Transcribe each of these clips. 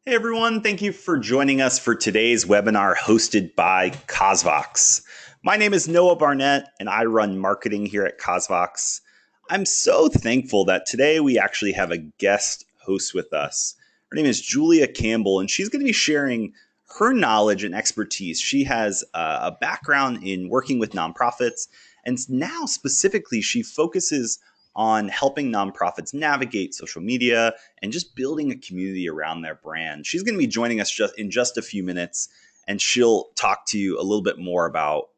Hey everyone, thank you for joining us for today's webinar hosted by Cosvox. My name is Noah Barnett and I run marketing here at Cosvox. I'm so thankful that today we actually have a guest host with us. Her name is Julia Campbell and she's going to be sharing her knowledge and expertise. She has a background in working with nonprofits, and now specifically she focuses on helping nonprofits navigate social media and just building a community around their brand. She's going to be joining us in just a few minutes, and she'll talk to you a little bit more about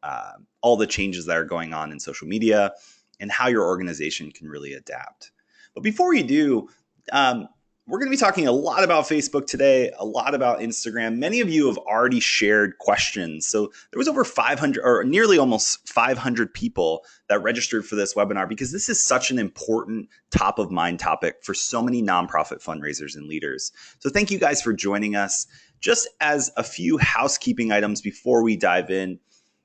all the changes that are going on in social media and how your organization can really adapt. But before we do, we're going to be talking a lot about Facebook today, a lot about Instagram. Many of you have already shared questions. So there was over 500 or nearly almost 500 people that registered for this webinar because this is such an important top of mind topic for so many nonprofit fundraisers and leaders. So thank you guys for joining us. Just as a few housekeeping items before we dive in,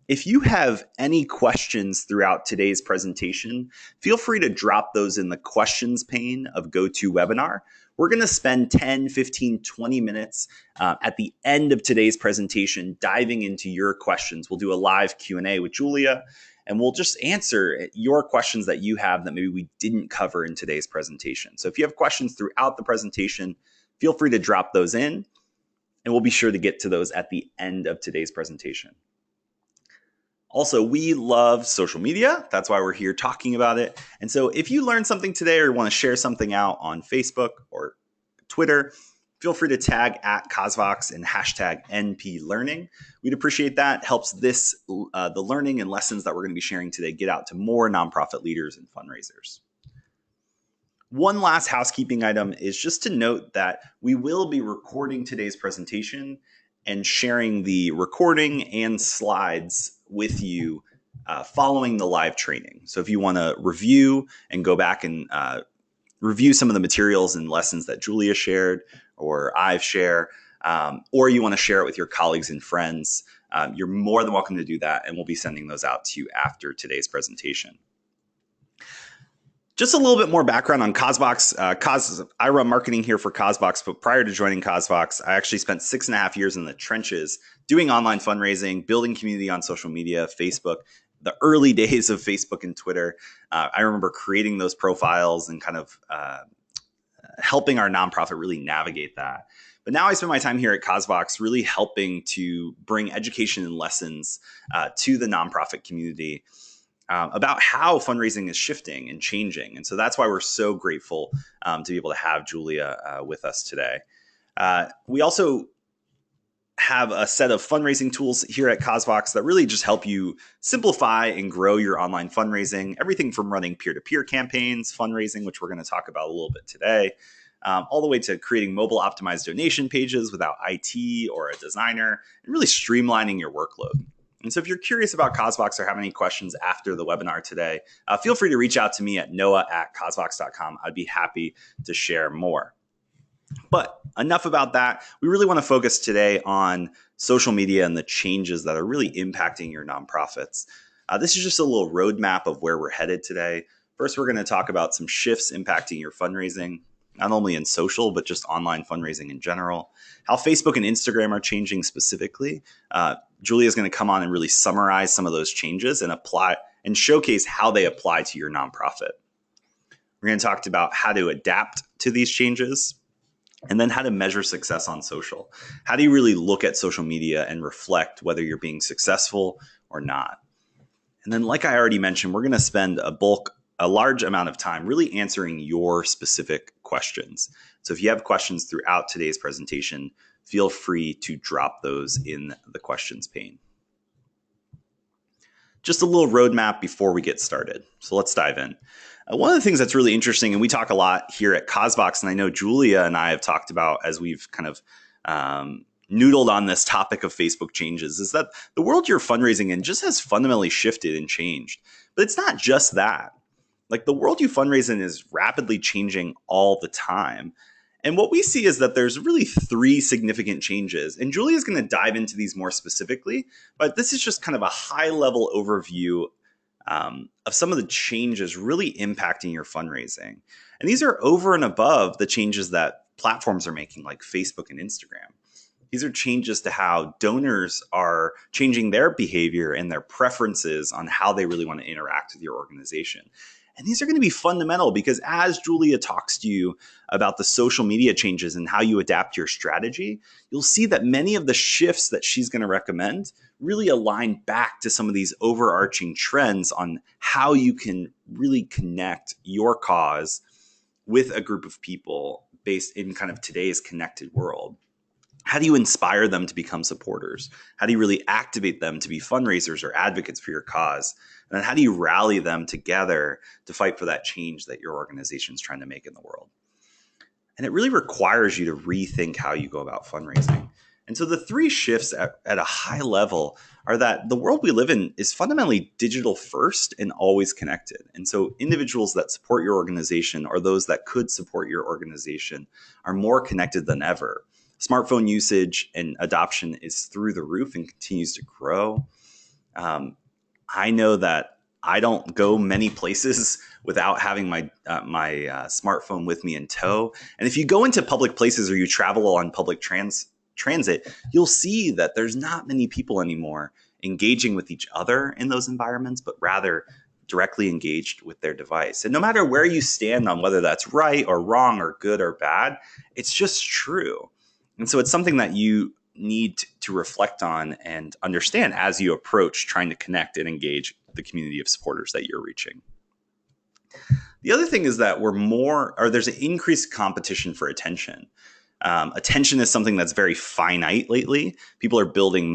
if you have any questions throughout today's presentation, feel free to drop those in the questions pane of GoToWebinar. We're going to spend 10, 15, 20 minutes at the end of today's presentation diving into your questions. We'll do a live Q&A with Julia, and we'll just answer your questions that you have that maybe we didn't cover in today's presentation. So if you have questions throughout the presentation, feel free to drop those in, and we'll be sure to get to those at the end of today's presentation. Also, we love social media. That's why we're here talking about it. And so if you learned something today or want to share something out on Facebook or Twitter, feel free to tag at Cosvox and hashtag NPLearning. We'd appreciate that. It helps the learning and lessons that we're going to be sharing today get out to more nonprofit leaders and fundraisers. One last housekeeping item is just to note that we will be recording today's presentation and sharing the recording and slides with you following the live training. So if you want to review and go back and review some of the materials and lessons that Julia shared or I've shared, or you want to share it with your colleagues and friends, you're more than welcome to do that, and we'll be sending those out to you after today's presentation. Just a little bit more background on Cosvox. I run marketing here for Cosvox, but prior to joining Cosvox, I actually spent 6.5 years in the trenches doing online fundraising, building community on social media, Facebook, the early days of Facebook and Twitter. I remember creating those profiles and kind of helping our nonprofit really navigate that. But now I spend my time here at Cosvox really helping to bring education and lessons to the nonprofit community about how fundraising is shifting and changing. And so that's why we're so grateful to be able to have Julia with us today. We also have a set of fundraising tools here at Cosvox that really just help you simplify and grow your online fundraising, everything from running peer-to-peer campaigns, fundraising, which we're going to talk about a little bit today, all the way to creating mobile optimized donation pages without IT or a designer, and really streamlining your workload. And so if you're curious about Cosvox or have any questions after the webinar today, feel free to reach out to me at noah@cosvox.com. I'd be happy to share more. But enough about that. We really want to focus today on social media and the changes that are really impacting your nonprofits. This is just a little roadmap of where we're headed today. First, we're going to talk about some shifts impacting your fundraising, not only in social, but just online fundraising in general. How Facebook and Instagram are changing specifically. Julia is going to come on and really summarize some of those changes and apply and showcase how they apply to your nonprofit. We're going to talk about how to adapt to these changes, and then how to measure success on social. How do you really look at social media and reflect whether you're being successful or not? And then, like I already mentioned, we're going to spend a large amount of time really answering your specific questions. So if you have questions throughout today's presentation, feel free to drop those in the questions pane. Just a little roadmap before we get started. So let's dive in. One of the things that's really interesting, and we talk a lot here at Cosvox, and I know Julia and I have talked about as we've kind of noodled on this topic of Facebook changes, is that the world you're fundraising in just has fundamentally shifted and changed. But it's not just that. Like, the world you fundraise in is rapidly changing all the time. And what we see is that there's really 3 significant changes. And Julia is going to dive into these more specifically, but this is just kind of a high-level overview of some of the changes really impacting your fundraising. And these are over and above the changes that platforms are making, like Facebook and Instagram. These are changes to how donors are changing their behavior and their preferences on how they really want to interact with your organization. And these are going to be fundamental because as Julia talks to you about the social media changes and how you adapt your strategy, you'll see that many of the shifts that she's going to recommend really align back to some of these overarching trends on how you can really connect your cause with a group of people based in kind of today's connected world. How do you inspire them to become supporters? How do you really activate them to be fundraisers or advocates for your cause? And then how do you rally them together to fight for that change that your organization is trying to make in the world? And it really requires you to rethink how you go about fundraising. And so the three shifts at a high level are that the world we live in is fundamentally digital first and always connected. And so individuals that support your organization or those that could support your organization are more connected than ever. Smartphone usage and adoption is through the roof and continues to grow. I know that I don't go many places without having my smartphone with me in tow. And if you go into public places or you travel on public transit, you'll see that there's not many people anymore engaging with each other in those environments, but rather directly engaged with their device. And no matter where you stand on whether that's right or wrong or good or bad, it's just true. And so it's something that you need to reflect on and understand as you approach trying to connect and engage the community of supporters that you're reaching. The other thing is that there's an increased competition for attention. Attention is something that's very finite lately. People are building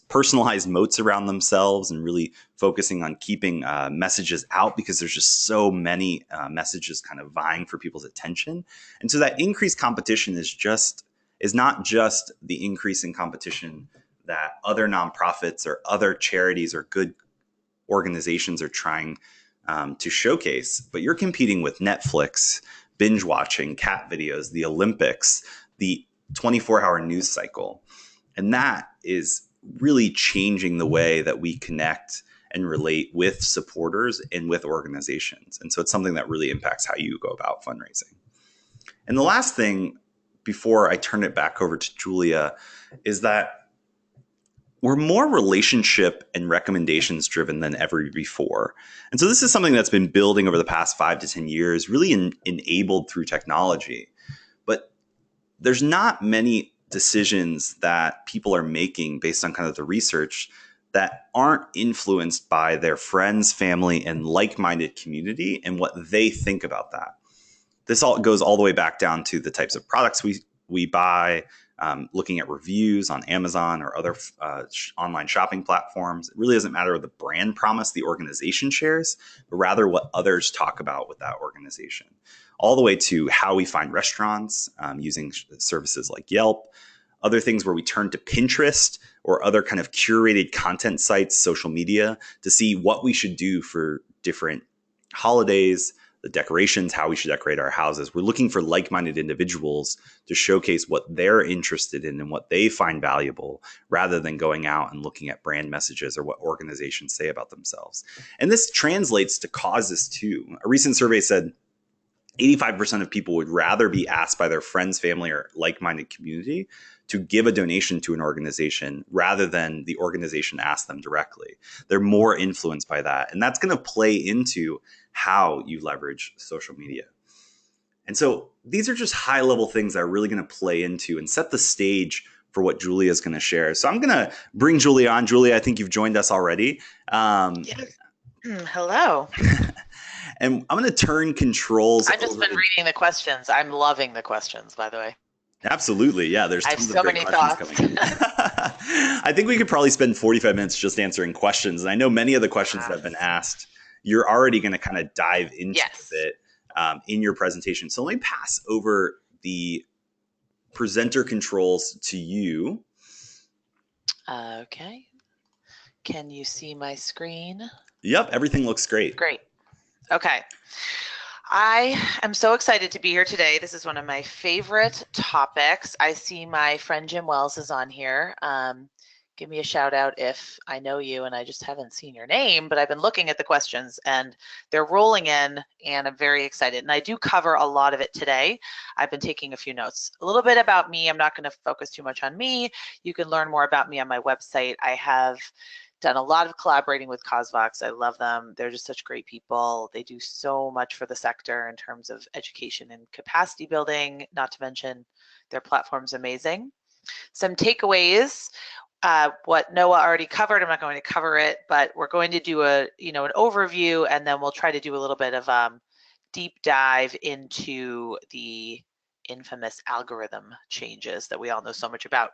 personalized moats around themselves and really focusing on keeping messages out because there's just so many messages kind of vying for people's attention. And so that increased competition is not just the increase in competition that other nonprofits or other charities or good organizations are trying to showcase, but you're competing with Netflix, binge watching, cat videos, the Olympics, the 24-hour news cycle. And that is really changing the way that we connect and relate with supporters and with organizations. And so it's something that really impacts how you go about fundraising. And the last thing before I turn it back over to Julia is that we're more relationship and recommendations driven than ever before. And so this is something that's been building over the past 5 to 10 years, really enabled through technology. But there's not many decisions that people are making based on kind of the research that aren't influenced by their friends, family, and like-minded community and what they think about that. This all goes all the way back down to the types of products we buy, looking at reviews on Amazon or other online shopping platforms. It really doesn't matter the brand promise the organization shares, but rather what others talk about with that organization. All the way to how we find restaurants using services like Yelp, other things where we turn to Pinterest or other kind of curated content sites, social media, to see what we should do for different holidays, the decorations, how we should decorate our houses. We're looking for like-minded individuals to showcase what they're interested in and what they find valuable, rather than going out and looking at brand messages or what organizations say about themselves. And this translates to causes too. A recent survey said 85% of people would rather be asked by their friends, family, or like-minded community to give a donation to an organization rather than the organization ask them directly. They're more influenced by that. And that's going to play into how you leverage social media. And so these are just high-level things that are really going to play into and set the stage for what Julia is going to share. So I'm going to bring Julia on. Julia, I think you've joined us already. Yes. Hello. And I'm going to turn controls. I've just been reading the questions. I'm loving the questions, by the way. Absolutely. Yeah, there's tons of great questions coming in. I think we could probably spend 45 minutes just answering questions. And I know many of the questions that have been asked, you're already going to kind of dive into it in your presentation. So let me pass over the presenter controls to you. Okay. Can you see my screen? Yep, everything looks great. Great. Okay. I am so excited to be here today. This is one of my favorite topics. I see my friend Jim Wells is on here. give me a shout out if I know you and I just haven't seen your name, but I've been looking at the questions and they're rolling in and I'm very excited. And I do cover a lot of it today. I've been taking a few notes. A little bit about me. I'm not going to focus too much on me. You can learn more about me on my website. I have done a lot of collaborating with Cosvox. I love them. They're just such great people. They do so much for the sector in terms of education and capacity building, not to mention their platform's amazing. Some takeaways. What Noah already covered, I'm not going to cover it, but we're going to do an overview, and then we'll try to do a little bit of deep dive into the infamous algorithm changes that we all know so much about.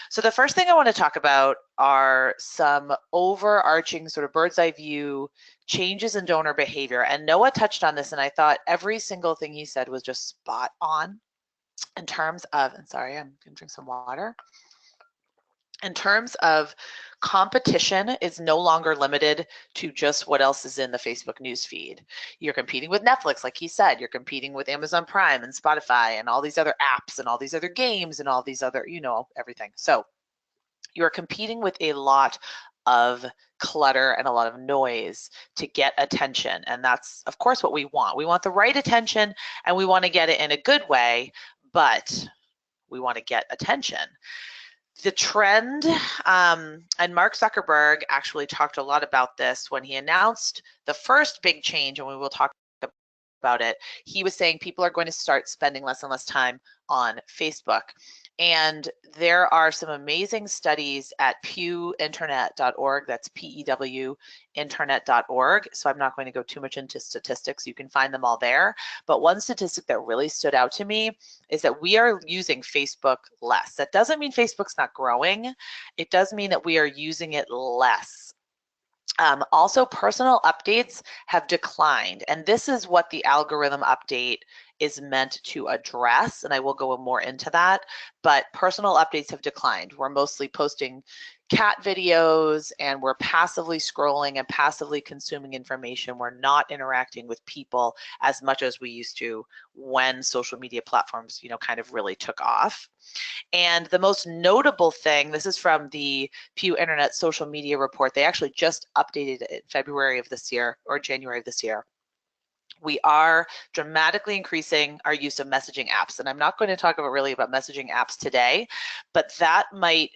So the first thing I want to talk about are some overarching sort of bird's eye view changes in donor behavior. And Noah touched on this, and I thought every single thing he said was just spot on in terms of, and sorry, I'm going to drink some water. In terms of competition is no longer limited to just what else is in the Facebook newsfeed. You're competing with Netflix, like he said, you're competing with Amazon Prime and Spotify and all these other apps and all these other games and all these other, everything. So you're competing with a lot of clutter and a lot of noise to get attention. And that's, of course, what we want. We want the right attention and we want to get it in a good way, but we want to get attention. The trend, and Mark Zuckerberg actually talked a lot about this when he announced the first big change, and we will talk about it. He was saying people are going to start spending less and less time on Facebook. And there are some amazing studies at pewinternet.org, that's P-E-W internet.org. So I'm not going to go too much into statistics. You can find them all there. But one statistic that really stood out to me is that we are using Facebook less. That doesn't mean Facebook's not growing. It does mean that we are using it less. Also, personal updates have declined, and this is what the algorithm update is meant to address, and I will go more into that, but personal updates have declined. We're mostly posting cat videos and we're passively scrolling and passively consuming information. We're not interacting with people as much as we used to when social media platforms, kind of really took off. And the most notable thing, this is from the Pew Internet Social Media Report. They actually just updated it in February of this year or January of this year. We are dramatically increasing our use of messaging apps. And I'm not going to talk really about messaging apps today, but that might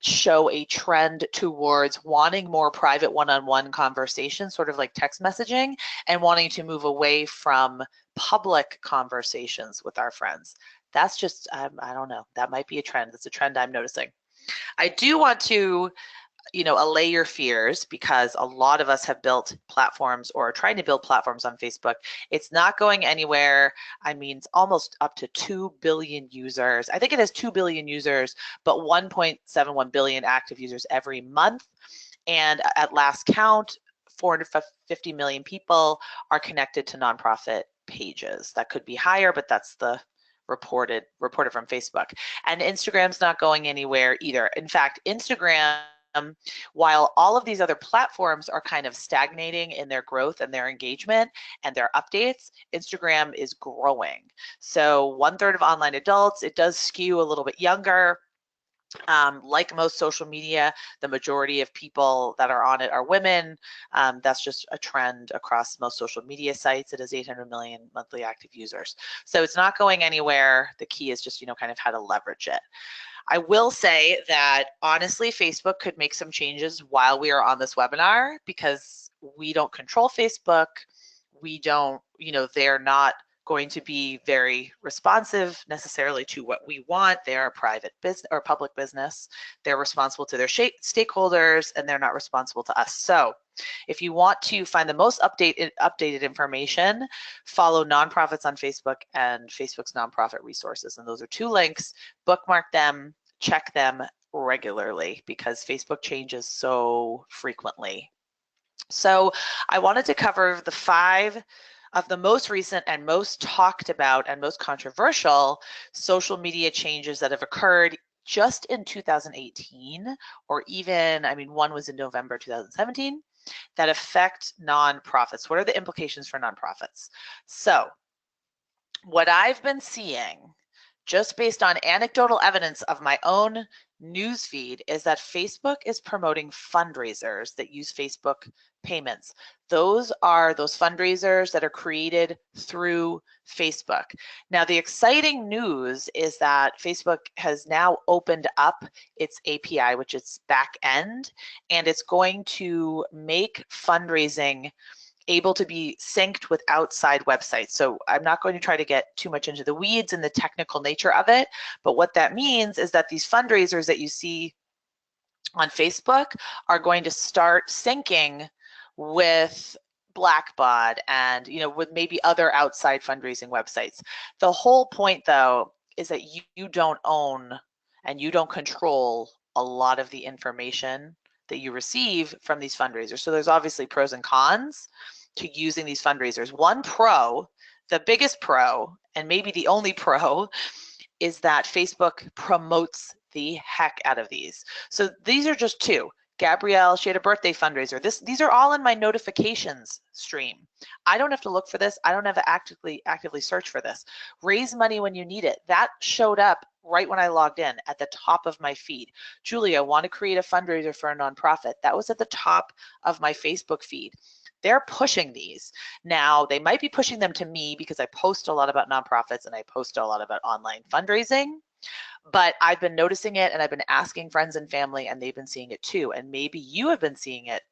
show a trend towards wanting more private one-on-one conversations, sort of like text messaging, and wanting to move away from public conversations with our friends. That's just, I don't know, that might be a trend. That's a trend I'm noticing. I do want to allay your fears, because a lot of us have built platforms or are trying to build platforms on Facebook. It's not going anywhere. I mean, it's almost up to 2 billion users. I think it has 2 billion users, but 1.71 billion active users every month. And at last count, 450 million people are connected to nonprofit pages. That could be higher, but that's the reported from Facebook. And Instagram's not going anywhere either. In fact, Instagram, while all of these other platforms are kind of stagnating in their growth and their engagement and their updates, Instagram is growing. So 1/3 of online adults, it does skew a little bit younger. Like most social media, the majority of people that are on it are women. That's just a trend across most social media sites. It has 800 million monthly active users. So it's not going anywhere. The key is just, kind of how to leverage it. I will say that honestly, Facebook could make some changes while we are on this webinar, because we don't control Facebook. We don't, they're not going to be very responsive necessarily to what we want. They're a private business or public business. They're responsible to their stakeholders, and they're not responsible to us. So if you want to find the most updated information, follow nonprofits on Facebook and Facebook's nonprofit resources. And those are 2 links. Bookmark them, check them regularly, because Facebook changes so frequently. So I wanted to cover the 5 of the most recent and most talked about and most controversial social media changes that have occurred just in 2018, or even, one was in November 2017, that affect nonprofits. What are the implications for nonprofits? So what I've been seeing, just based on anecdotal evidence of my own newsfeed is that Facebook is promoting fundraisers that use Facebook payments. Those are those fundraisers that are created through Facebook. Now, the exciting news is that Facebook has now opened up its API, which is back end, and it's going to make fundraising able to be synced with outside websites. So I'm not going to try to get too much into the weeds and the technical nature of it, but what that means is that these fundraisers that you see on Facebook are going to start syncing with Blackbaud and with maybe other outside fundraising websites. The whole point though is that you don't own and you don't control a lot of the information that you receive from these fundraisers. So there's obviously pros and cons to using these fundraisers. One pro, the biggest pro, and maybe the only pro, is that Facebook promotes the heck out of these. So these are just two. Gabrielle, she had a birthday fundraiser. These are all in my notifications stream. I don't have to look for this. I don't have to actively search for this. Raise money when you need it. That showed up right when I logged in at the top of my feed. Julia, want to create a fundraiser for a nonprofit. That was at the top of my Facebook feed. They're pushing these. Now, they might be pushing them to me because I post a lot about nonprofits and I post a lot about online fundraising, but I've been noticing it and I've been asking friends and family and they've been seeing it too. And maybe you have been seeing it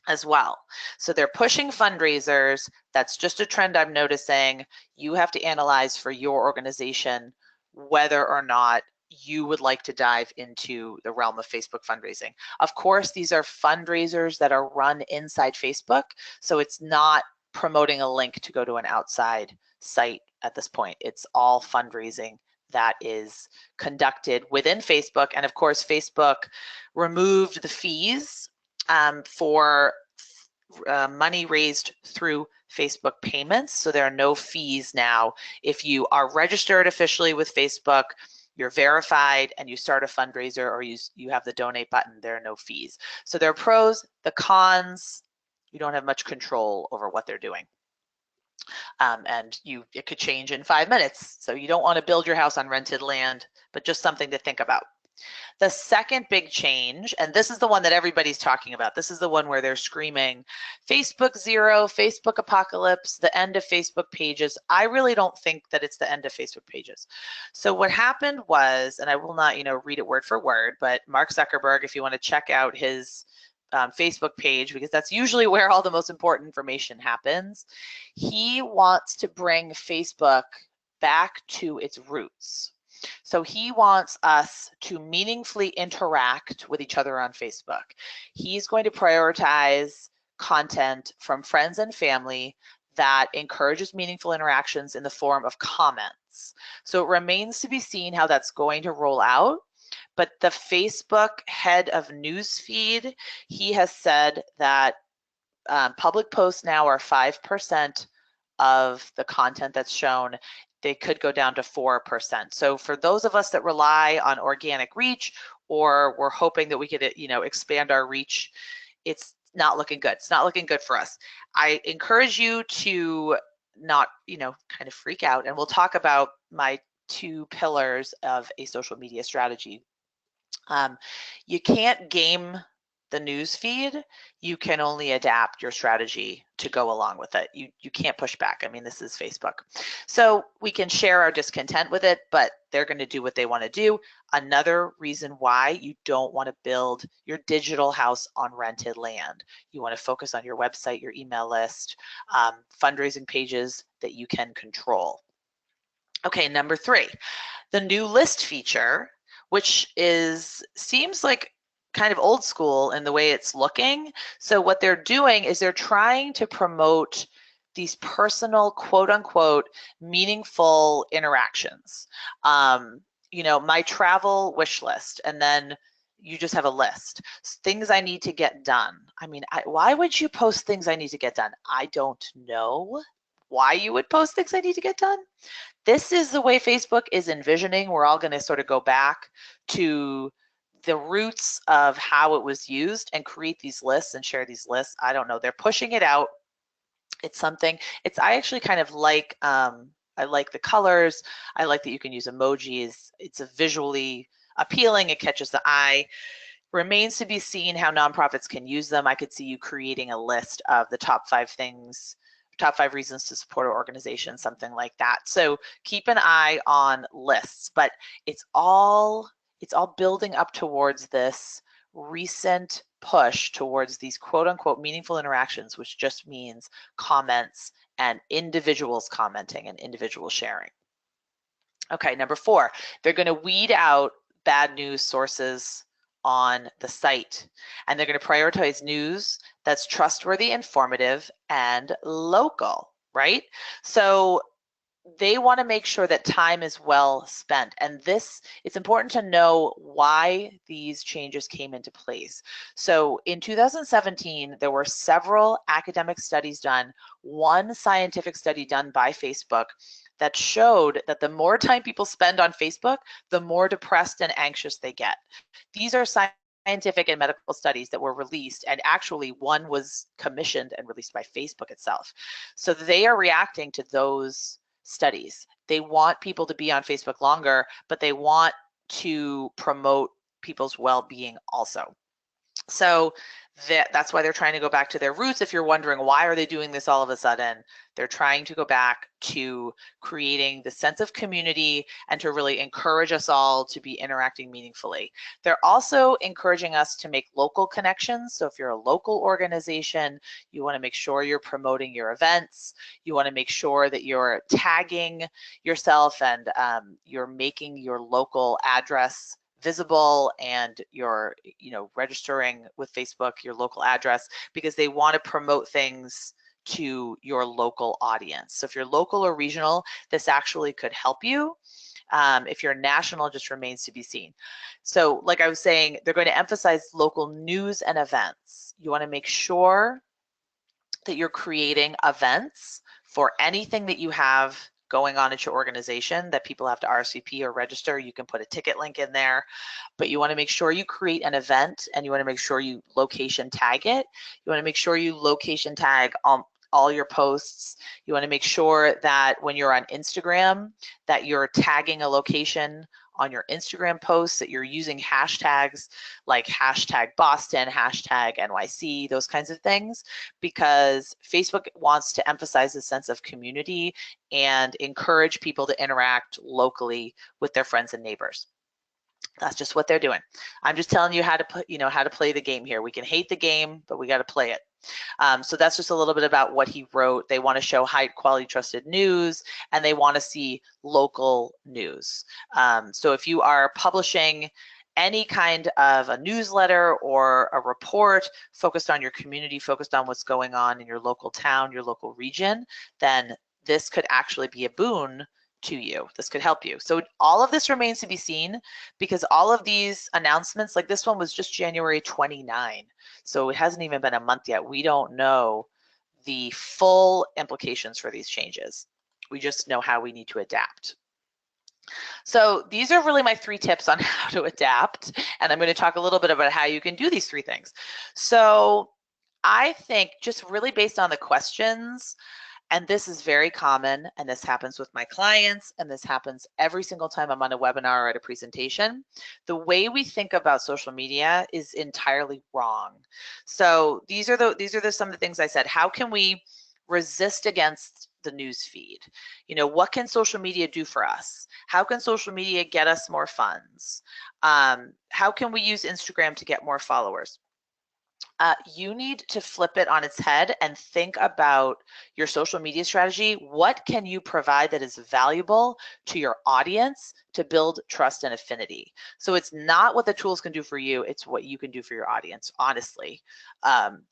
as well. So they're pushing fundraisers. That's just a trend I'm noticing. You have to analyze for your organization whether or not you would like to dive into the realm of Facebook fundraising. Of course, these are fundraisers that are run inside Facebook, so it's not promoting a link to go to an outside site at this point. It's all fundraising that is conducted within Facebook. And of course, Facebook removed the fees for money raised through Facebook payments. So there are no fees now. If you are registered officially with Facebook, you're verified and you start a fundraiser or you have the donate button, there are no fees. So there are pros, the cons, you don't have much control over what they're doing. And it could change in 5 minutes. So you don't want to build your house on rented land, but just something to think about. The second big change, and this is the one that everybody's talking about, this is the one where they're screaming, Facebook zero, Facebook apocalypse, the end of Facebook pages. I really don't think that it's the end of Facebook pages. So what happened was, and I will not, read it word for word, but Mark Zuckerberg, if you want to check out his Facebook page, because that's usually where all the most important information happens, he wants to bring Facebook back to its roots. So he wants us to meaningfully interact with each other on Facebook. He's going to prioritize content from friends and family that encourages meaningful interactions in the form of comments. So it remains to be seen how that's going to roll out. But the Facebook head of newsfeed, he has said that public posts now are 5% of the content that's shown. They could go down to 4%. So for those of us that rely on organic reach, or we're hoping that we could, expand our reach, it's not looking good. It's not looking good for us. I encourage you to not, kind of freak out. And we'll talk about my 2 pillars of a social media strategy. You can't game the news feed. You can only adapt your strategy to go along with it. You can't push back. I mean, this is Facebook. So we can share our discontent with it, but they're going to do what they want to do. Another reason why you don't want to build your digital house on rented land. You want to focus on your website, your email list, fundraising pages that you can control. Okay, number 3, the new list feature, which seems like kind of old school in the way it's looking. So what they're doing is they're trying to promote these personal, quote unquote, meaningful interactions. My travel wish list, and then you just have a list. Things I need to get done. I mean, why would you post things I need to get done? I don't know why you would post things I need to get done. This is the way Facebook is envisioning. We're all going to sort of go back to the roots of how it was used and create these lists and share these lists. I don't know. They're pushing it out. It's something. I actually kind of like. I like the colors. I like that you can use emojis. It's a visually appealing, it catches the eye. Remains to be seen how nonprofits can use them. I could see you creating a list of the top 5 things, top 5 reasons to support an organization, something like that. So keep an eye on lists, but it's all building up towards this recent push towards these quote unquote meaningful interactions, which just means comments and individuals commenting and individuals sharing. Okay, number 4, they're going to weed out bad news sources on the site, and they're going to prioritize news that's trustworthy, informative, and local, right? So they want to make sure that time is well spent, and it's important to know why these changes came into place. So in 2017, there were several academic studies done, one scientific study done by Facebook that showed that the more time people spend on Facebook, the more depressed and anxious they get. These are scientific and medical studies that were released, and actually one was commissioned and released by Facebook itself. So they are reacting to those studies. They want people to be on Facebook longer, but they want to promote people's well-being also. So that's why they're trying to go back to their roots. If you're wondering why are they doing this all of a sudden, they're trying to go back to creating the sense of community and to really encourage us all to be interacting meaningfully. They're also encouraging us to make local connections. So if you're a local organization, you want to make sure you're promoting your events. You want to make sure that you're tagging yourself and you're making your local address visible, and you're registering with Facebook your local address, because they want to promote things to your local audience. So if you're local or regional, this actually could help you. If you're national, just remains to be seen. So like I was saying, they're going to emphasize local news and events. You want to make sure that you're creating events for anything that you have going on at your organization that people have to RSVP or register. You can put a ticket link in there, but you want to make sure you create an event, and you want to make sure you location tag it. You want to make sure you location tag all your posts. You want to make sure that when you're on Instagram, that you're tagging a location on your Instagram posts, that you're using hashtags like hashtag Boston, hashtag NYC, those kinds of things, because Facebook wants to emphasize a sense of community and encourage people to interact locally with their friends and neighbors. That's just what they're doing. I'm just telling you how to put, how to play the game here. We can hate the game, but we got to play it. So that's just a little bit about what he wrote. They want to show high quality trusted news, and they want to see local news. So if you are publishing any kind of a newsletter or a report focused on your community, focused on what's going on in your local town, your local region, then this could actually be a boon to you. This could help you. So all of this remains to be seen, because all of these announcements, like this one was just January 29. So it hasn't even been a month yet. We don't know the full implications for these changes. We just know how we need to adapt. So these are really my 3 tips on how to adapt. And I'm going to talk a little bit about how you can do these 3 things. So I think just really based on the questions, and this is very common, and this happens with my clients, and this happens every single time I'm on a webinar or at a presentation. The way we think about social media is entirely wrong. So these are some of the things I said. How can we resist against the news feed? What can social media do for us? How can social media get us more funds? How can we use Instagram to get more followers? You need to flip it on its head and think about your social media strategy. What can you provide that is valuable to your audience to build trust and affinity? So it's not what the tools can do for you, it's what you can do for your audience, honestly,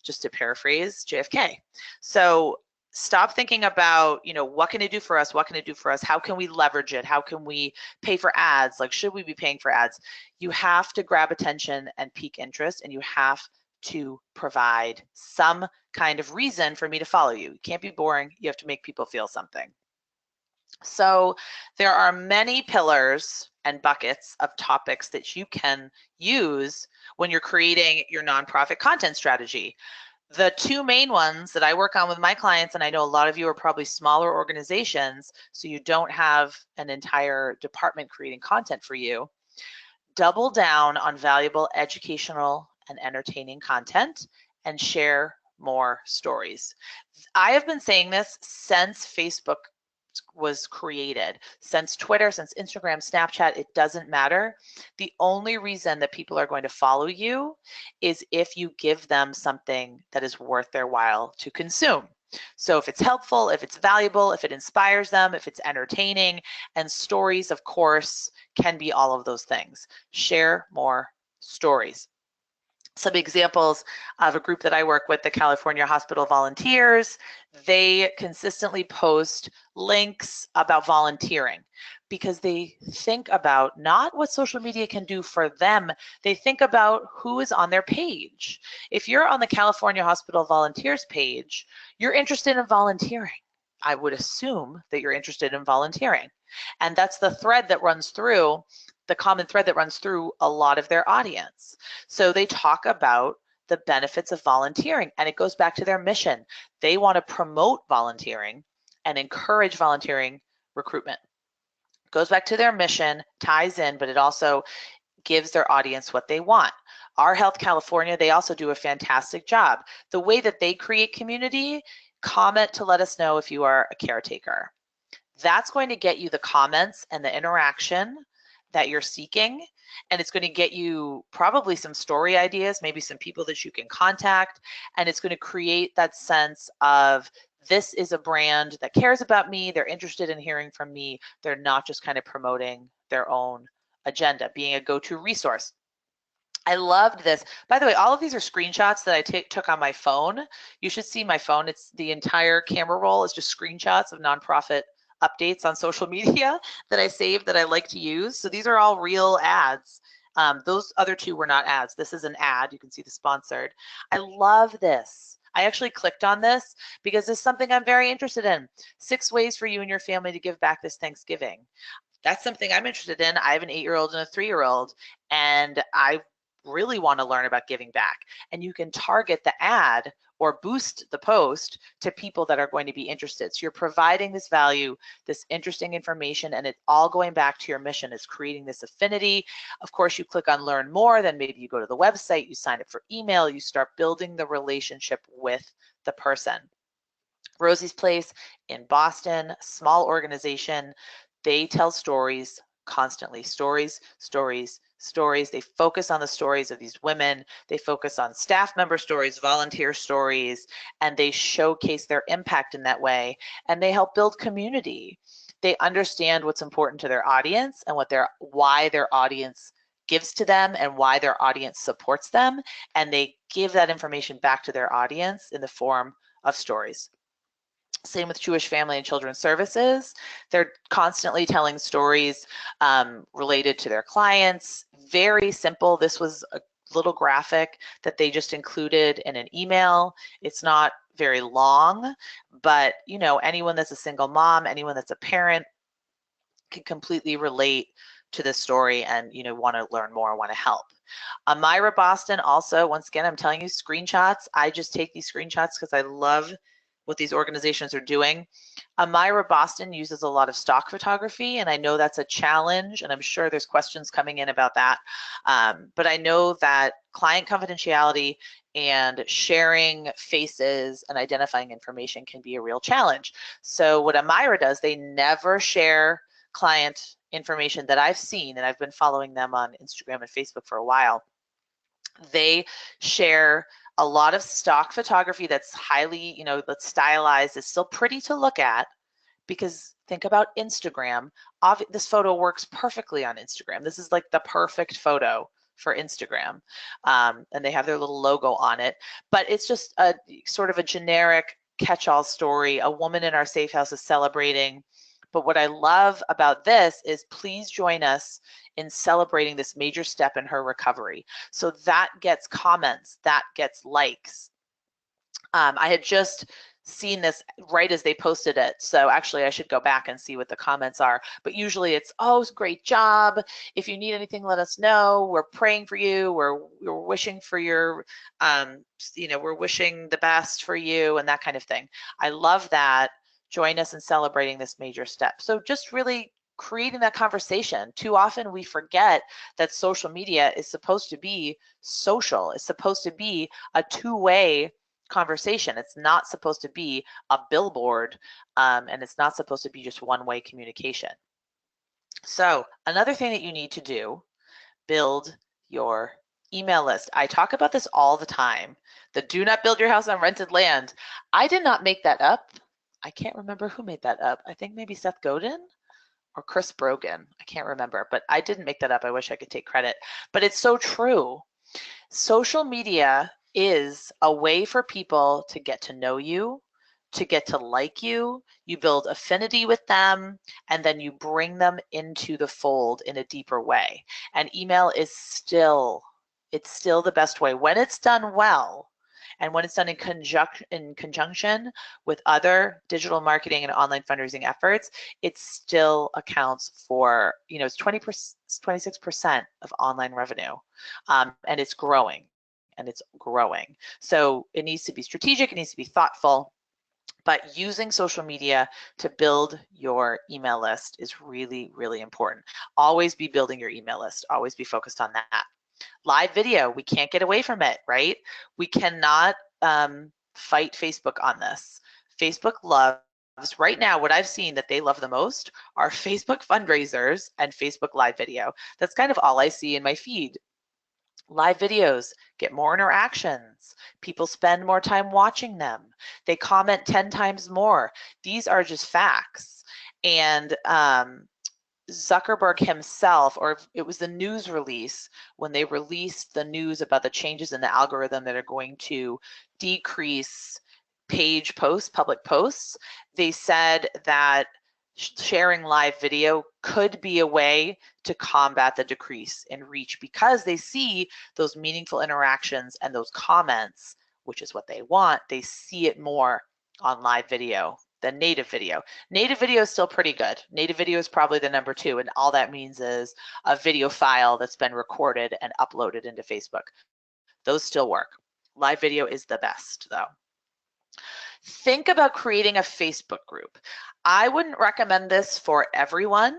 just to paraphrase JFK. So stop thinking about, what can it do for us? What can it do for us? How can we leverage it? How can we pay for ads? Like, should we be paying for ads? You have to grab attention and pique interest, and you have to provide some kind of reason for me to follow you. You can't be boring. You have to make people feel something. So there are many pillars and buckets of topics that you can use when you're creating your nonprofit content strategy. The 2 main ones that I work on with my clients, and I know a lot of you are probably smaller organizations, so you don't have an entire department creating content for you. Double down on valuable educational and entertaining content and share more stories. I have been saying this since Facebook was created, since Twitter, since Instagram, Snapchat, it doesn't matter. The only reason that people are going to follow you is if you give them something that is worth their while to consume. So if it's helpful, if it's valuable, if it inspires them, if it's entertaining, and stories, of course, can be all of those things. Share more stories. Some examples of a group that I work with, the California Hospital Volunteers, they consistently post links about volunteering because they think about not what social media can do for them, they think about who is on their page. If you're on the California Hospital Volunteers page, you're interested in volunteering. I would assume that you're interested in volunteering. And that's the thread that runs through, the common thread that runs through a lot of their audience. So they talk about the benefits of volunteering, and it goes back to their mission. They want to promote volunteering and encourage volunteering recruitment. It goes back to their mission, ties in, but it also gives their audience what they want. Our Health California, they also do a fantastic job. The way that they create community, comment to let us know if you are a caretaker. That's going to get you the comments and the interaction that you're seeking, and it's going to get you probably some story ideas, maybe some people that you can contact, and it's going to create that sense of this is a brand that cares about me, they're interested in hearing from me, they're not just kind of promoting their own agenda, being a go-to resource. I loved this. By the way, all of these are screenshots that I took on my phone. You should see my phone. It's the entire camera roll is just screenshots of nonprofit updates on social media that I saved that I like to use. So these are all real ads. Those other two were not ads. This is an ad. You can see the sponsored. I love this. I actually clicked on this because it's something I'm very interested in. 6 ways for you and your family to give back this Thanksgiving. That's something I'm interested in. I have an 8-year-old and a 3-year-old, and I really want to learn about giving back. And you can target the ad or boost the post to people that are going to be interested. So you're providing this value, this interesting information, and it's all going back to your mission. It's creating this affinity. Of course, you click on learn more, then maybe you go to the website, you sign up for email, you start building the relationship with the person. Rosie's Place in Boston, small organization. They tell stories constantly. Stories, stories, stories. They focus on the stories of these women. They focus on staff member stories, volunteer stories, and they showcase their impact in that way. And they help build community. They understand what's important to their audience and why their audience gives to them and why their audience supports them. And they give that information back to their audience in the form of stories. Same with Jewish Family and Children's Services. They're constantly telling stories related to their clients. Very simple. This was a little graphic that they just included in an email. It's not very long, but anyone that's a single mom, anyone that's a parent can completely relate to this story and want to learn more, want to help. Myra Boston also, once again, I'm telling you, screenshots. I just take these screenshots because I love what these organizations are doing. Myra Boston uses a lot of stock photography, and I know that's a challenge, and I'm sure there's questions coming in about that. But I know that client confidentiality and sharing faces and identifying information can be a real challenge. So what Myra does, they never share client information that I've seen, and I've been following them on Instagram and Facebook for a while. They share a lot of stock photography that's highly, that's stylized. It's still pretty to look at because think about Instagram. This photo works perfectly on Instagram. This is like the perfect photo for Instagram. And they have their little logo on it, but it's just a sort of a generic catch-all story. A woman in our safe house is celebrating. But what I love about this is please join us in celebrating this major step in her recovery. So that gets comments, that gets likes. I had just seen this right as they posted it. So actually I should go back and see what the comments are. But usually it's, oh, great job. If you need anything, let us know. We're praying for you. We're wishing for your, we're wishing the best for you and that kind of thing. I love that. Join us in celebrating this major step. So just really creating that conversation. Too often we forget that social media is supposed to be social. It's supposed to be a two-way conversation. It's not supposed to be a billboard, and it's not supposed to be just one-way communication. So another thing that you need to do, build your email list. I talk about this all the time. The do not build your house on rented land. I did not make that up. I can't remember who made that up. I think maybe Seth Godin or Chris Brogan. I can't remember, but I didn't make that up. I wish I could take credit, but it's so true. Social media is a way for people to get to know you, to get to like you. You build affinity with them, and then you bring them into the fold in a deeper way. And email is still the best way when it's done well. And when it's done in conjunction with other digital marketing and online fundraising efforts, it still accounts for, it's 26% of online revenue, and it's growing, So it needs to be strategic, it needs to be thoughtful, but using social media to build your email list is really, really important. Always be building your email list, always be focused on that. Live video, we can't get away from it, right? We cannot fight Facebook on this. Facebook loves, right now, what I've seen that they love the most are Facebook fundraisers and Facebook live video. That's kind of all I see in my feed. Live videos get more interactions. People spend more time watching them. They comment 10 times more. These are just facts. And Zuckerberg himself, or it was the news release when they released the news about the changes in the algorithm that are going to decrease page posts, public posts, they said that sharing live video could be a way to combat the decrease in reach because they see those meaningful interactions and those comments, which is what they want. They see it more on live video than native video. Native video is still pretty good. Native video is probably the number 2, and all that means is a video file that's been recorded and uploaded into Facebook. Those still work. Live video is the best, though. Think about creating a Facebook group. I wouldn't recommend this for everyone,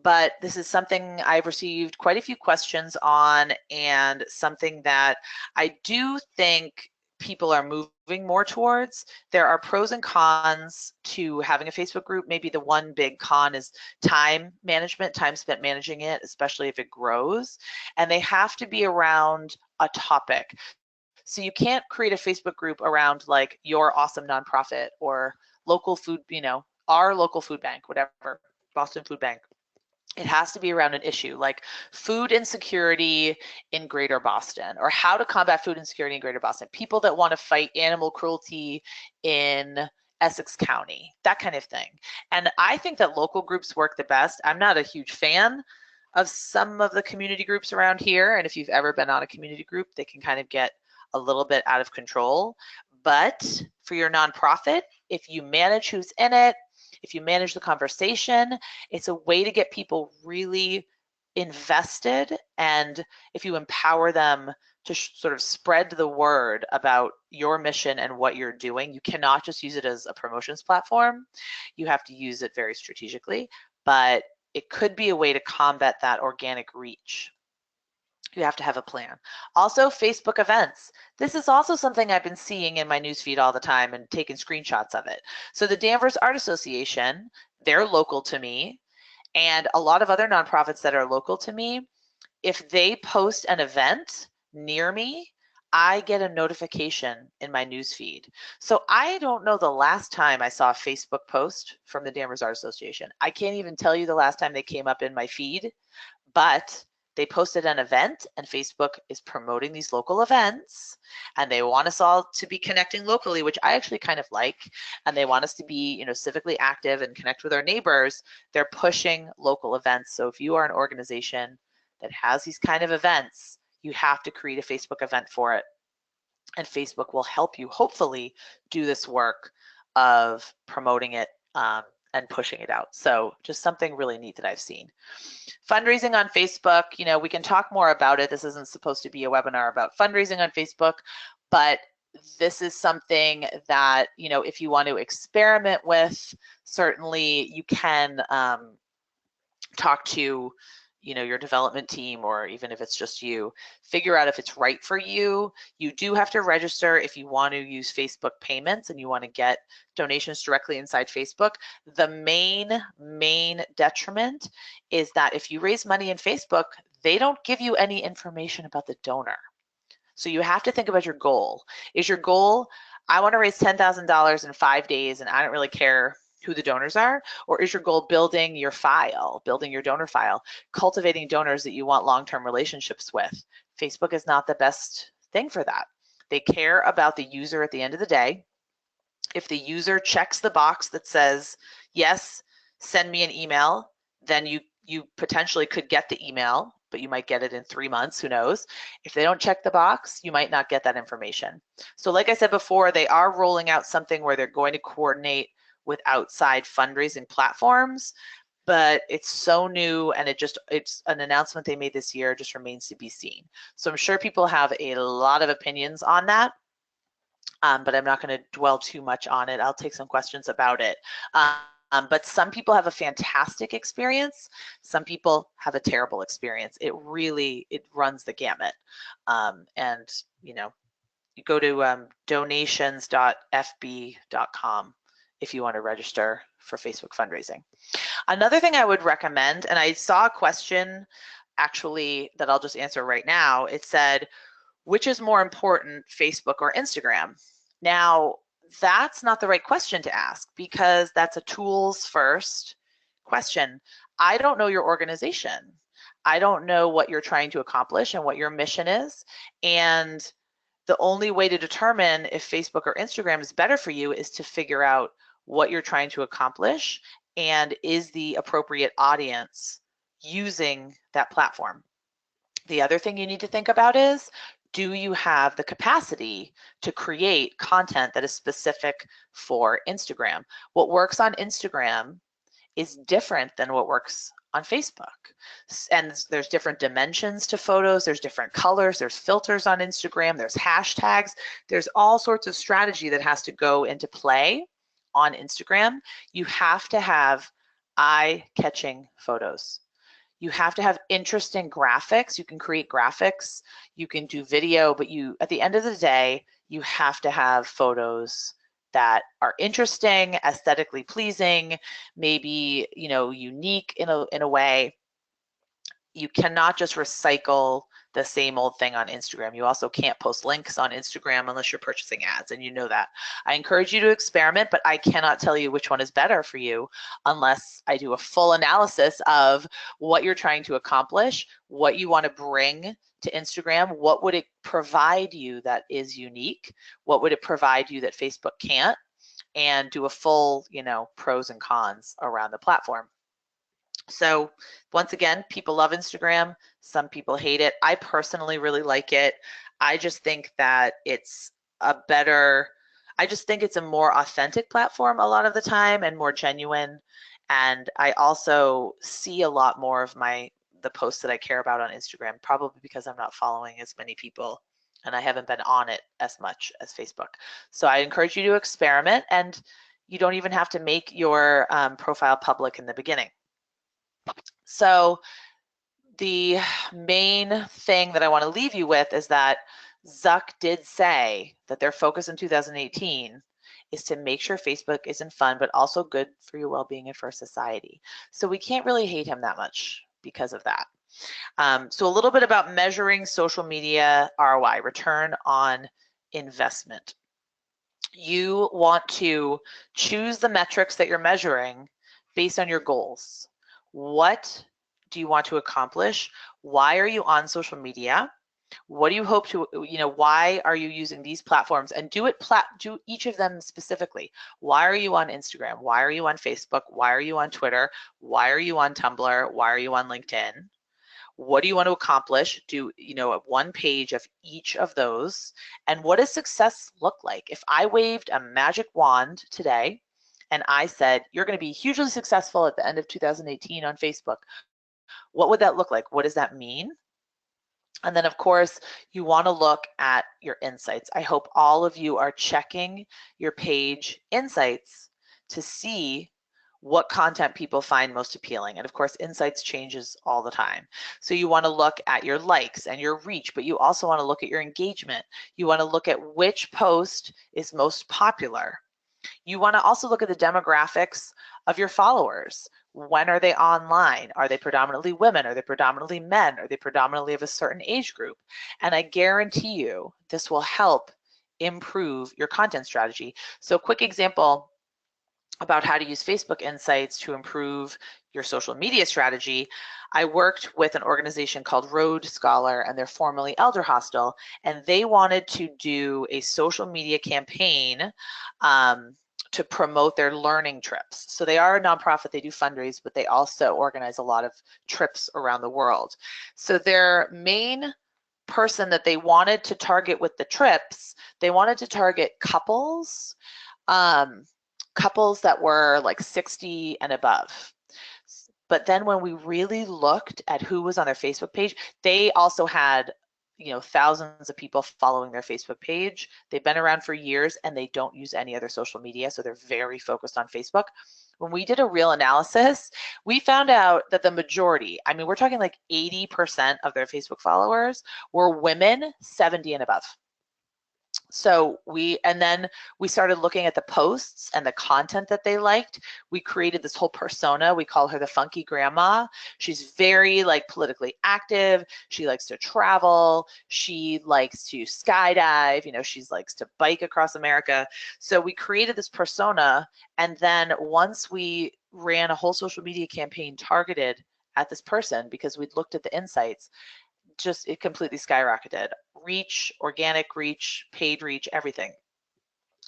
but this is something I've received quite a few questions on, and something that I do think people are moving more towards. There are pros and cons to having a Facebook group. Maybe the one big con is time management, time spent managing it, especially if it grows, and they have to be around a topic. So you can't create a Facebook group around like your awesome nonprofit or local food, our local food bank, whatever, Boston Food Bank. It has to be around an issue like food insecurity in Greater Boston, or how to combat food insecurity in Greater Boston, people that want to fight animal cruelty in Essex County, that kind of thing. And I think that local groups work the best. I'm not a huge fan of some of the community groups around here. And if you've ever been on a community group, they can kind of get a little bit out of control. But for your nonprofit, if you manage who's in it, if you manage the conversation, it's a way to get people really invested. And if you empower them to sort of spread the word about your mission and what you're doing, you cannot just use it as a promotions platform. You have to use it very strategically, but it could be a way to combat that organic reach. You have to have a plan. Also, Facebook events. This is also something I've been seeing in my newsfeed all the time and taking screenshots of it. So the Danvers Art Association, they're local to me, and a lot of other nonprofits that are local to me, if they post an event near me, I get a notification in my newsfeed. So I don't know the last time I saw a Facebook post from the Danvers Art Association. I can't even tell you the last time they came up in my feed, but they posted an event, and Facebook is promoting these local events, and they want us all to be connecting locally, which I actually kind of like, and they want us to be, civically active and connect with our neighbors. They're pushing local events. So if you are an organization that has these kind of events, you have to create a Facebook event for it, and Facebook will help you hopefully do this work of promoting it and pushing it out. So just something really neat that I've seen. Fundraising on Facebook, we can talk more about it. This isn't supposed to be a webinar about fundraising on Facebook, but this is something that, if you want to experiment with, certainly you can talk to your development team, or even if it's just you, figure out if it's right for you. You do have to register if you want to use Facebook payments and you want to get donations directly inside Facebook. The main detriment is that if you raise money in Facebook, they don't give you any information about the donor. So you have to think about your goal. Is your goal, I want to raise $10,000 in 5 days and I don't really care who the donors are? Or is your goal building your file, building your donor file, cultivating donors that you want long-term relationships with? Facebook is not the best thing for that. They care about the user at the end of the day. If the user checks the box that says, yes, send me an email, then you potentially could get the email, but you might get it in 3 months, who knows? If they don't check the box, you might not get that information. So like I said before, they are rolling out something where they're going to coordinate with outside fundraising platforms, but it's so new and it's an announcement they made this year, just remains to be seen. So I'm sure people have a lot of opinions on that, but I'm not going to dwell too much on it. I'll take some questions about it. But some people have a fantastic experience. Some people have a terrible experience. It runs the gamut. And you go to donations.fb.com if you want to register for Facebook fundraising. Another thing I would recommend, and I saw a question actually that I'll just answer right now. It said, which is more important, Facebook or Instagram? Now, that's not the right question to ask, because that's a tools first question. I don't know your organization. I don't know what you're trying to accomplish and what your mission is. And the only way to determine if Facebook or Instagram is better for you is to figure out what you're trying to accomplish and is the appropriate audience using that platform. The other thing you need to think about is, do you have the capacity to create content that is specific for Instagram? What works on Instagram is different than what works on Facebook. And there's different dimensions to photos, there's different colors, there's filters on Instagram, there's hashtags, there's all sorts of strategy that has to go into play on Instagram. You have to have eye-catching photos. You have to have interesting graphics. You can create graphics, you can do video, but at the end of the day, you have to have photos that are interesting, aesthetically pleasing, maybe unique in a way. You cannot just recycle the same old thing on Instagram. You also can't post links on Instagram unless you're purchasing ads, and you know that. I encourage you to experiment, but I cannot tell you which one is better for you unless I do a full analysis of what you're trying to accomplish, what you want to bring to Instagram, what would it provide you that is unique, what would it provide you that Facebook can't, and do a full, pros and cons around the platform. So once again, people love Instagram. Some people hate it. I personally really like it. I just think that it's a more authentic platform a lot of the time and more genuine. And I also see a lot more of the posts that I care about on Instagram, probably because I'm not following as many people and I haven't been on it as much as Facebook. So I encourage you to experiment, and you don't even have to make your profile public in the beginning. So the main thing that I want to leave you with is that Zuck did say that their focus in 2018 is to make sure Facebook isn't fun, but also good for your well-being and for society. So we can't really hate him that much because of that. So a little bit about measuring social media ROI, return on investment. You want to choose the metrics that you're measuring based on your goals. What do you want to accomplish? Why are you on social media? What do you hope to, why are you using these platforms? And do each of them specifically. Why are you on Instagram? Why are you on Facebook? Why are you on Twitter? Why are you on Tumblr? Why are you on LinkedIn? What do you want to accomplish? Do, one page of each of those. And what does success look like? If I waved a magic wand today and I said, you're going to be hugely successful at the end of 2018 on Facebook, what would that look like? What does that mean? And then, of course, you want to look at your insights. I hope all of you are checking your page insights to see what content people find most appealing. And of course, insights changes all the time. So you want to look at your likes and your reach, but you also want to look at your engagement. You want to look at which post is most popular. You want to also look at the demographics of your followers. When are they online? Are they predominantly women? Are they predominantly men? Are they predominantly of a certain age group? And I guarantee you this will help improve your content strategy. So quick example about how to use Facebook Insights to improve your social media strategy. I worked with an organization called Road Scholar, and they're formerly Elder Hostel, and they wanted to do a social media campaign to promote their learning trips. So they are a nonprofit, they do fundraise, but they also organize a lot of trips around the world. So their main person that they wanted to target with the trips, they wanted to target couples, couples that were like 60 and above. But then when we really looked at who was on their Facebook page, they also had, you know, thousands of people following their Facebook page. They've been around for years and they don't use any other social media, so they're very focused on Facebook. When we did a real analysis, we found out that the majority, I mean, we're talking like 80% of their Facebook followers were women 70 and above. So then we started looking at the posts and the content that they liked. We created this whole persona. We call her the funky grandma. She's very like politically active. She likes to travel. She likes to skydive. You know, she likes to bike across America. So we created this persona. And then once we ran a whole social media campaign targeted at this person, because we'd looked at the insights, just it completely skyrocketed. Reach, organic reach, paid reach, everything.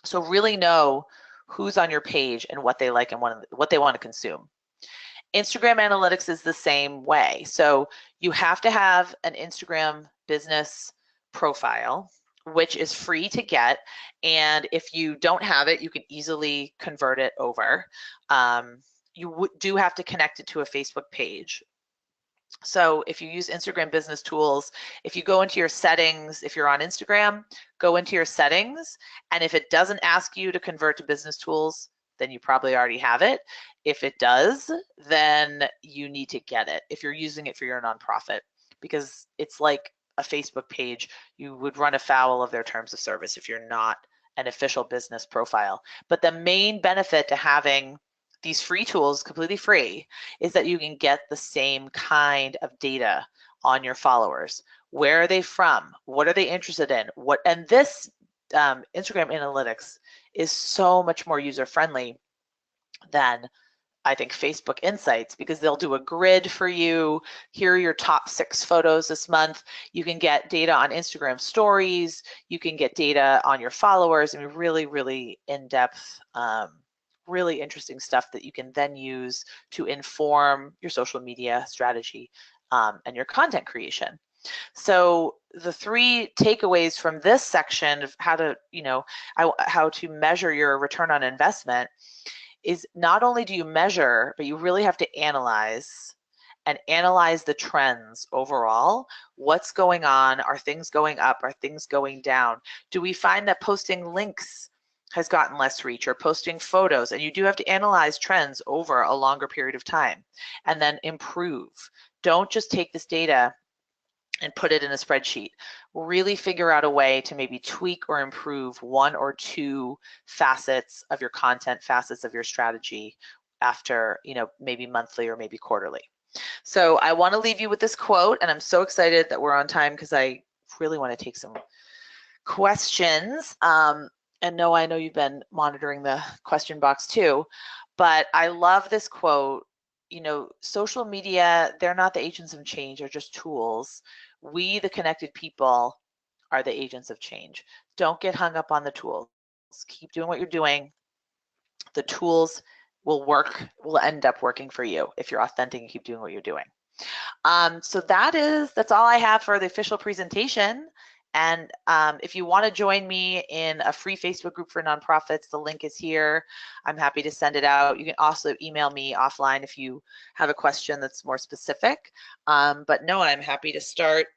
So really know who's on your page and what they like and what they want to consume. Instagram analytics is the same way. So you have to have an Instagram business profile, which is free to get. And if you don't have it, you can easily convert it over. You do have to connect it to a Facebook page. So if you use Instagram business tools, if you go into your settings, if you're on Instagram, go into your settings. And if it doesn't ask you to convert to business tools, then you probably already have it. If it does, then you need to get it if you're using it for your nonprofit, because it's like a Facebook page. You would run afoul of their terms of service if you're not an official business profile. But the main benefit to having these free tools, completely free, is that you can get the same kind of data on your followers. Where are they from? What are they interested in? And this Instagram analytics is so much more user-friendly than I think Facebook Insights, because they'll do a grid for you. Here are your top 6 photos this month. You can get data on Instagram stories. You can get data on your followers. I mean, really, really in-depth, really interesting stuff that you can then use to inform your social media strategy and your content creation. So the 3 takeaways from this section of how to, how to measure your return on investment is not only do you measure, but you really have to analyze the trends overall. What's going on? Are things going up? Are things going down? Do we find that posting links has gotten less reach, or posting photos? And you do have to analyze trends over a longer period of time and then improve. Don't just take this data and put it in a spreadsheet. Really figure out a way to maybe tweak or improve 1 or 2 facets of your content, facets of your strategy after, maybe monthly or maybe quarterly. So I want to leave you with this quote, and I'm so excited that we're on time because I really want to take some questions. And no, I know you've been monitoring the question box too, but I love this quote. Social media, they're not the agents of change, they're just tools. We, the connected people, are the agents of change. Don't get hung up on the tools. Keep doing what you're doing. The tools will end up working for you if you're authentic and keep doing what you're doing. So that's all I have for the official presentation. And if you want to join me in a free Facebook group for nonprofits, the link is here. I'm happy to send it out. You can also email me offline if you have a question that's more specific. But no, I'm happy to start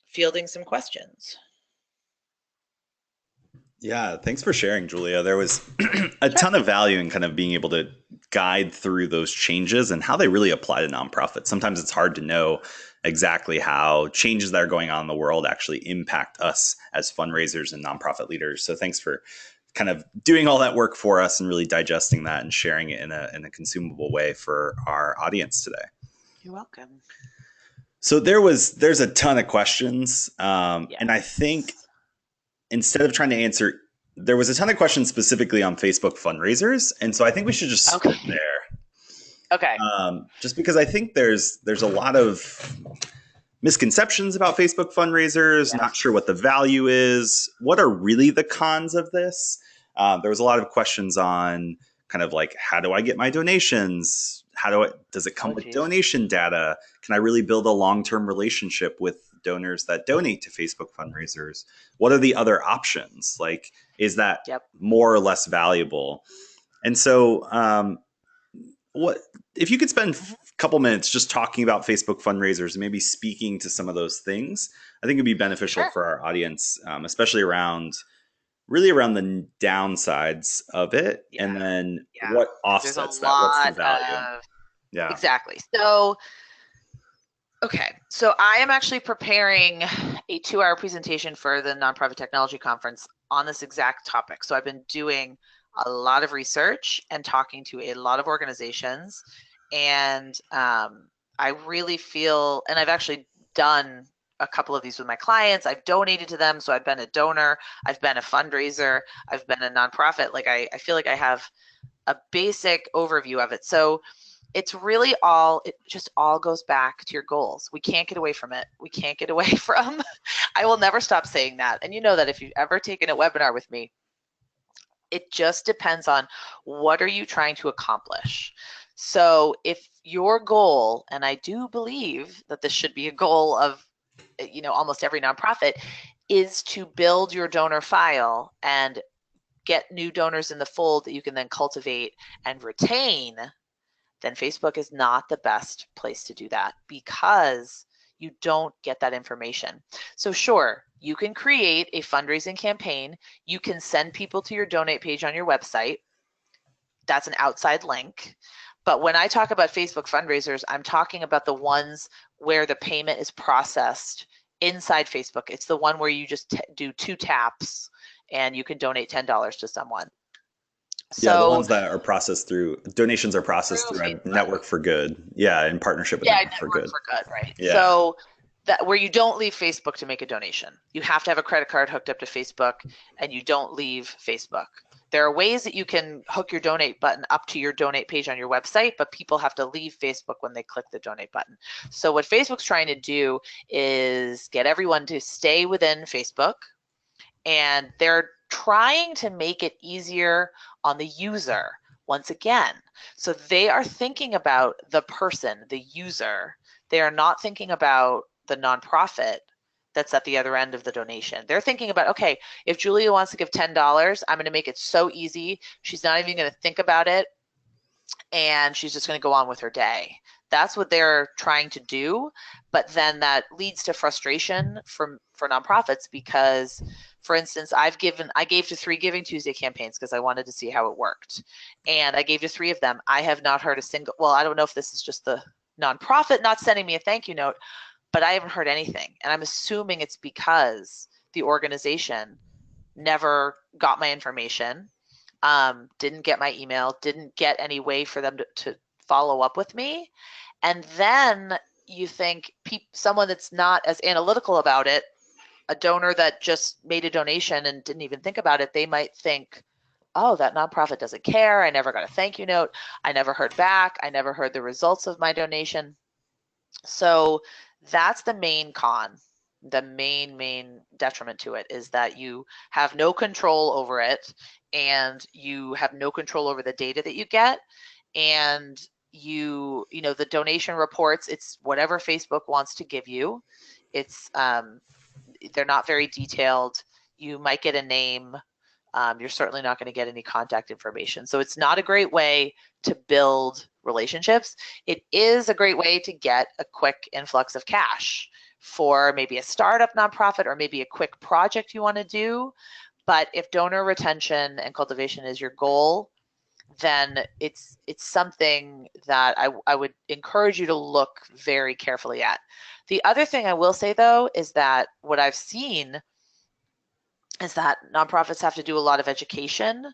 fielding some questions. Yeah, thanks for sharing, Julia. There was a Sure. ton of value in kind of being able to guide through those changes and how they really apply to nonprofits. Sometimes it's hard to know exactly how changes that are going on in the world actually impact us as fundraisers and nonprofit leaders. So thanks for kind of doing all that work for us and really digesting that and sharing it in a consumable way for our audience today. You're welcome. So there's a ton of questions, and I think Yes. instead of trying to answer, there was a ton of questions specifically on Facebook fundraisers, and so I think we should just start Okay. there. Okay. Just because I think there's a lot of misconceptions about Facebook fundraisers, not sure what Yes. the value is, what are really the cons of this. There was a lot of questions on kind of like, how do I get my donations? Does it come Oh, with geez. donation data? Can I really build a long-term relationship with donors that donate to Facebook fundraisers? What are the other options? Like, is that Yep. more or less valuable? And so, what if you could spend Mhm. a couple minutes just talking about Facebook fundraisers and maybe speaking to some of those things? I think it'd be beneficial Sure. for our audience, especially around really around the downsides of it, Yeah. and then Yeah. what Because there's a offsets that. What's the lot value? of Yeah. exactly. So, okay. So I am actually preparing a 2-hour presentation for the Nonprofit Technology Conference on this exact topic. So I've been doing a lot of research and talking to a lot of organizations, and I really feel, and I've actually done a couple of these with my clients. I've donated to them, so I've been a donor, I've been a fundraiser, I've been a nonprofit. Like I feel like I have a basic overview of it. So it's really all, it just all goes back to your goals. We can't get away from it. We can't get away from, I will never stop saying that. And you know that if you've ever taken a webinar with me, it just depends on what are you trying to accomplish. So if your goal, and I do believe that this should be a goal of, almost every nonprofit, is to build your donor file and get new donors in the fold that you can then cultivate and retain, then Facebook is not the best place to do that because you don't get that information. So sure, you can create a fundraising campaign. You can send people to your donate page on your website. That's an outside link. But when I talk about Facebook fundraisers, I'm talking about the ones where the payment is processed inside Facebook. It's the one where you just do 2 taps and you can donate $10 to someone. Yeah, the So ones that are processed through donations are processed through through a Facebook. Network for Good. Yeah, in partnership with Yeah, Network for Network Good. for Good, right. Yeah. So that where you don't leave Facebook to make a donation. You have to have a credit card hooked up to Facebook and you don't leave Facebook. There are ways that you can hook your donate button up to your donate page on your website, but people have to leave Facebook when they click the donate button. So what Facebook's trying to do is get everyone to stay within Facebook, and they're trying to make it easier on the user once again. So they are thinking about the person, the user. They are not thinking about the nonprofit that's at the other end of the donation. They're thinking about, okay, if Julia wants to give $10, I'm going to make it so easy. She's not even going to think about it, and she's just going to go on with her day. That's what they're trying to do, but then that leads to frustration for nonprofits because, for instance, I gave to 3 Giving Tuesday campaigns because I wanted to see how it worked, and I gave to 3 of them. I have not heard a single. Well, I don't know if this is just the nonprofit not sending me a thank you note, but I haven't heard anything, and I'm assuming it's because the organization never got my information, didn't get my email, didn't get any way for them to follow up with me. And then you think someone that's not as analytical about it, a donor that just made a donation and didn't even think about it, they might think, oh, that nonprofit doesn't care. I never got a thank you note. I never heard back. I never heard the results of my donation. So that's the main con. The main detriment to it is that you have no control over it, and you have no control over the data that you get, and the donation reports, it's whatever Facebook wants to give you. It's they're not very detailed. You might get a name. You're certainly not going to get any contact information. So it's not a great way to build relationships. It is a great way to get a quick influx of cash for maybe a startup nonprofit or maybe a quick project you want to do. But if donor retention and cultivation is your goal, then it's something that I would encourage you to look very carefully at. The other thing I will say, though, is that what I've seen is that nonprofits have to do a lot of education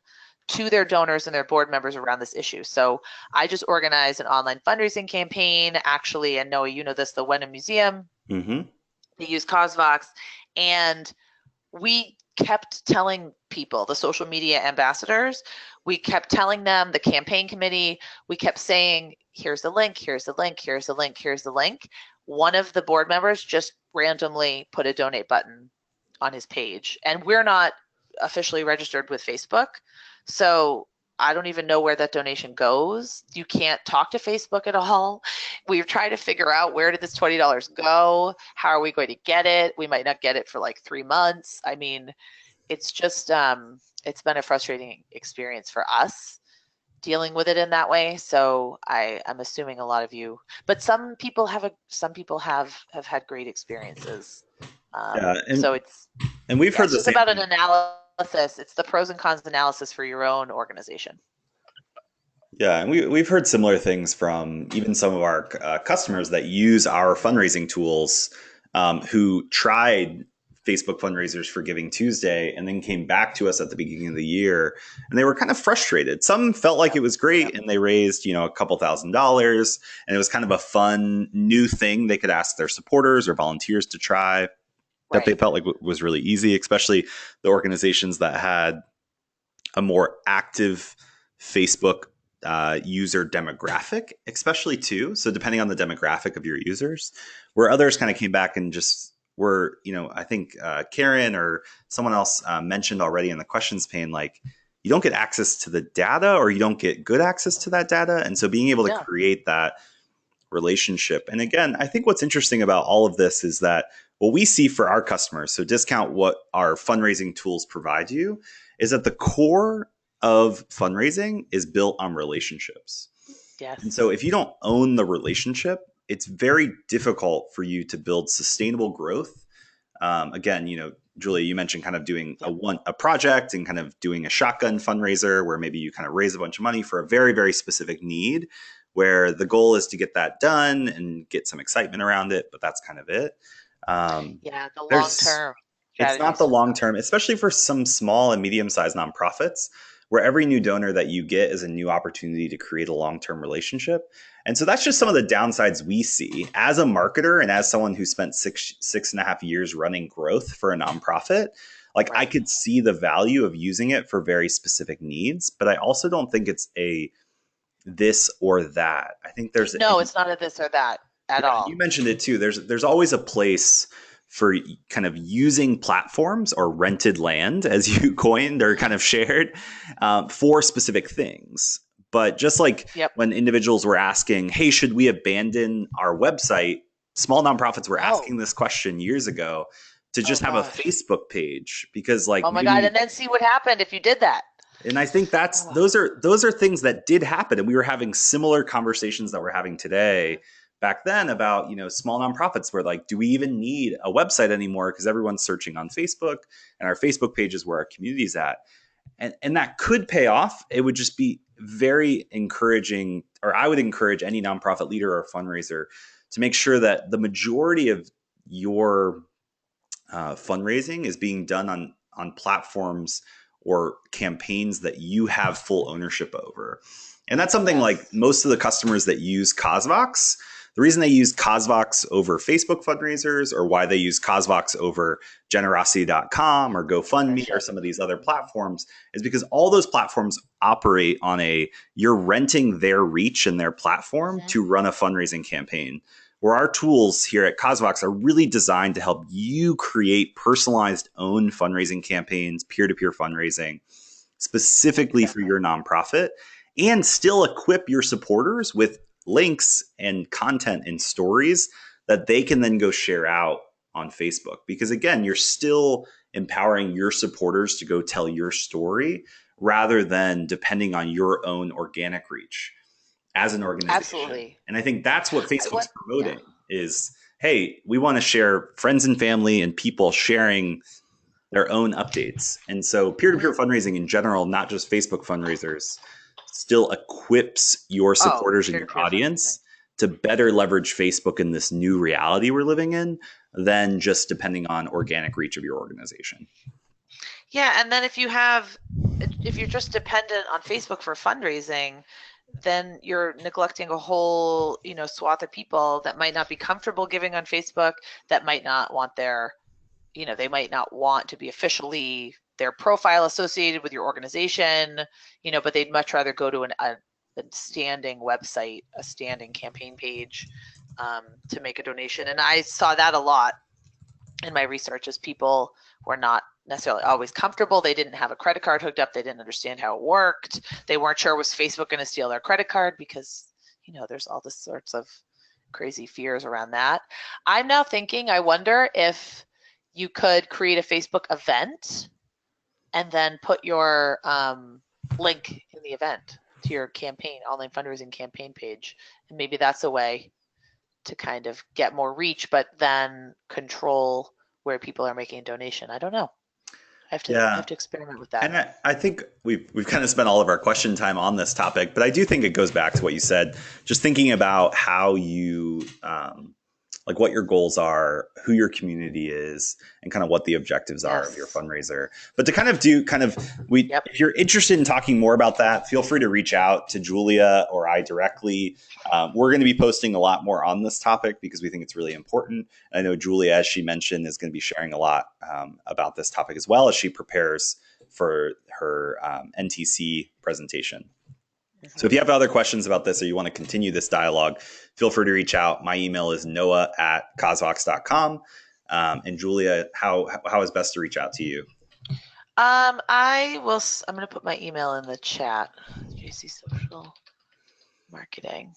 to their donors and their board members around this issue. So I just organized an online fundraising campaign, actually, and Noah, you know this, the Wenham Museum. They use CauseVox, and we kept telling people, the social media ambassadors, we kept telling them, the campaign committee, we kept saying, here's the link, here's the link, here's the link, here's the link. One of the board members just randomly put a donate button on his page, and we're not officially registered with Facebook, so I don't even know where that donation goes. You can't talk to Facebook at all. We've tried to figure out, where did this $20 go? How are we going to get it? We might not get it for like 3 months. I mean, it's just, it's been a frustrating experience for us dealing with it in that way. So I'm assuming a lot of you, but some people have had great experiences. We've heard the same about an analysis. It's the pros and cons analysis for your own organization. Yeah, and we've heard similar things from even some of our customers that use our fundraising tools, who tried Facebook fundraisers for Giving Tuesday and then came back to us at the beginning of the year, and they were kind of frustrated. Some felt like it was great, and they raised, a couple $1,000s, and it was kind of a fun new thing they could ask their supporters or volunteers to try. That they felt like was really easy, especially the organizations that had a more active Facebook user demographic, especially too. So depending on the demographic of your users, where others kind of came back and just were, I think Karen or someone else mentioned already in the questions pane, like, you don't get access to the data, or you don't get good access to that data. And so being able to create that relationship. And again, I think what's interesting about all of this is that what we see for our customers, so Discount, what our fundraising tools provide you, is that the core of fundraising is built on relationships. Yes. And so if you don't own the relationship, it's very difficult for you to build sustainable growth. Again, Julia, you mentioned kind of doing a project and kind of doing a shotgun fundraiser where maybe you kind of raise a bunch of money for a very, very specific need, where the goal is to get that done and get some excitement around it, but that's kind of it. The long term. It's not the long term, especially for some small and medium-sized nonprofits, where every new donor that you get is a new opportunity to create a long-term relationship. And so that's just some of the downsides we see as a marketer and as someone who spent six and a half years running growth for a nonprofit. Like, I could see the value of using it for very specific needs, but I also don't think it's a this or that. I think it's not a this or that at all. You mentioned it too. There's always a place for kind of using platforms or rented land, as you coined or kind of shared, for specific things. But just like when individuals were asking, hey, should we abandon our website? Small nonprofits were asking this question years ago, to just have a Facebook page, because like, oh my God, and then see what happened if you did that. And I think those are things that did happen. And we were having similar conversations that we're having today back then about, small nonprofits where, like, do we even need a website anymore? Because everyone's searching on Facebook, and our Facebook page is where our community's at. And that could pay off. It would just be very encouraging, or I would encourage any nonprofit leader or fundraiser to make sure that the majority of your fundraising is being done on platforms or campaigns that you have full ownership over. And that's something like most of the customers that use CauseVox, the reason they use CauseVox over Facebook fundraisers, or why they use CauseVox over generosity.com or GoFundMe or some of these other platforms, is because all those platforms operate on you're renting their reach and their platform to run a fundraising campaign. Where our tools here at CauseVox are really designed to help you create personalized own fundraising campaigns, peer-to-peer fundraising, specifically for your nonprofit, and still equip your supporters with links and content and stories that they can then go share out on Facebook. Because again, you're still empowering your supporters to go tell your story, rather than depending on your own organic reach as an organization. Absolutely. And I think that's what Facebook's promoting is, hey, we want to share friends and family and people sharing their own updates. And so peer-to-peer fundraising in general, not just Facebook fundraisers, still equips your Oh, supporters and your peer-to-peer fundraising. audience to better leverage Facebook in this new reality we're living in than just depending on organic reach of your organization. Yeah, and then if you're just dependent on Facebook for fundraising, then you're neglecting a whole, swath of people that might not be comfortable giving on Facebook, that might not want they might not want to be officially their profile associated with your organization, but they'd much rather go to a standing website, a standing campaign page, to make a donation. And I saw that a lot in my research, as people were not necessarily always comfortable. They didn't have a credit card hooked up. They didn't understand how it worked. They weren't sure, was Facebook going to steal their credit card? Because, there's all this sorts of crazy fears around that. I'm now thinking, I wonder if you could create a Facebook event and then put your link in the event to your campaign, online fundraising campaign page. And maybe that's a way to kind of get more reach, but then control where people are making a donation. I don't know. I have to experiment with that. And I think we've kind of spent all of our question time on this topic, but I do think it goes back to what you said, just thinking about how you like what your goals are, who your community is, and kind of what the objectives are of your fundraiser. But to kind of if you're interested in talking more about that, feel free to reach out to Julia or I directly. We're going to be posting a lot more on this topic because we think it's really important. And I know Julia, as she mentioned, is going to be sharing a lot about this topic as well as she prepares for her NTC presentation. So if you have other questions about this or you want to continue this dialogue, feel free to reach out. My email is noah@cosvox.com. And Julia, how is best to reach out to you? I'm going to put my email in the chat. JC Social Marketing.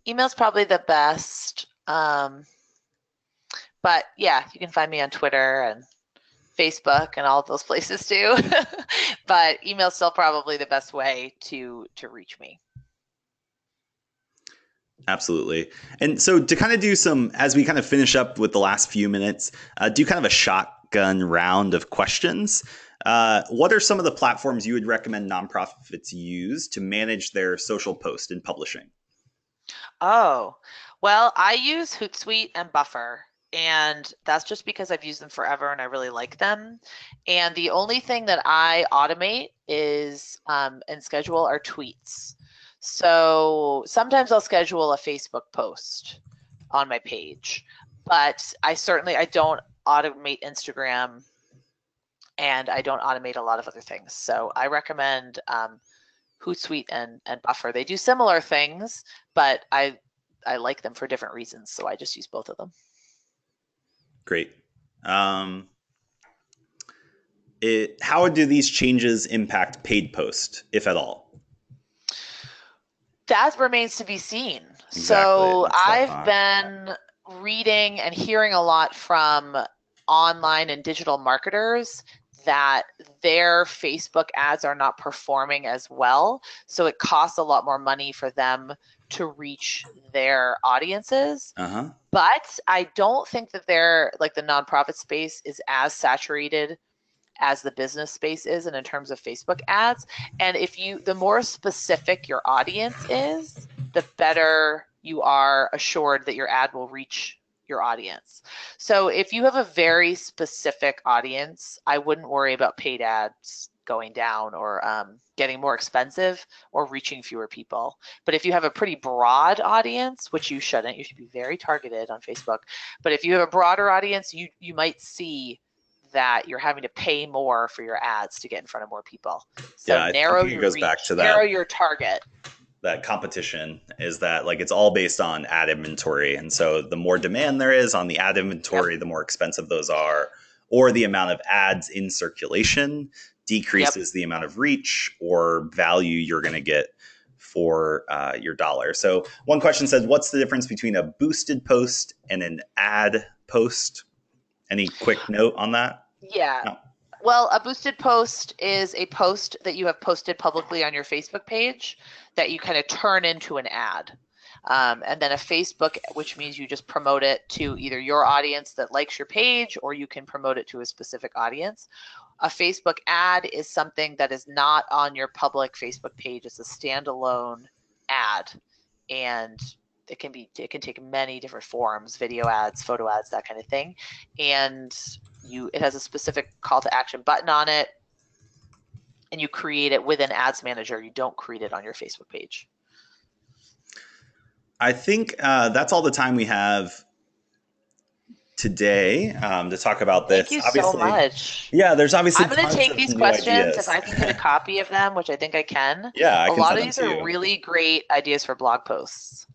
Email's probably the best. But yeah, you can find me on Twitter and Facebook and all of those places too. But email's still probably the best way to reach me. Absolutely. And so to kind of do as we kind of finish up with the last few minutes, do kind of a shotgun round of questions. What are some of the platforms you would recommend nonprofits use to manage their social post and publishing? Oh, well, I use Hootsuite and Buffer. And that's just because I've used them forever and I really like them. And the only thing that I automate is and schedule are tweets. So sometimes I'll schedule a Facebook post on my page, but I don't automate Instagram, and I don't automate a lot of other things. So I recommend Hootsuite and Buffer. They do similar things, but I like them for different reasons. So I just use both of them. Great. How do these changes impact paid post, if at all? That remains to be seen. Exactly. So I've been reading and hearing a lot from online and digital marketers that their Facebook ads are not performing as well. So it costs a lot more money for them to reach their audiences. But I don't think that the nonprofit space is as saturated as the business space is, and in terms of Facebook ads. And the more specific your audience is, the better you are assured that your ad will reach your audience. So if you have a very specific audience, I wouldn't worry about paid ads going down or getting more expensive or reaching fewer people. But if you have a pretty broad audience, which you should be very targeted on Facebook. But if you have a broader audience, you might see that you're having to pay more for your ads to get in front of more people. So narrow your reach, back to that, narrow your target. That competition is that it's all based on ad inventory. And so the more demand there is on the ad inventory, the more expensive those are, or the amount of ads in circulation decreases the amount of reach or value you're going to get for your dollar. So one question says, what's the difference between a boosted post and an ad post? Any quick note on that? Yeah. No. Well, a boosted post is a post that you have posted publicly on your Facebook page that you kind of turn into an ad. And then a Facebook, which means you just promote it to either your audience that likes your page, or you can promote it to a specific audience. A Facebook ad is something that is not on your public Facebook page. It's a standalone ad, and it can take many different forms: video ads, photo ads, that kind of thing. And it has a specific call to action button on it, and you create it within Ads Manager. You don't create it on your Facebook page. I think that's all the time we have today to talk about this. Thank you so much. Yeah, there's obviously. I'm going to take these questions if I can get a copy of them, which I think I can. Yeah, a lot of these are really great ideas for blog posts.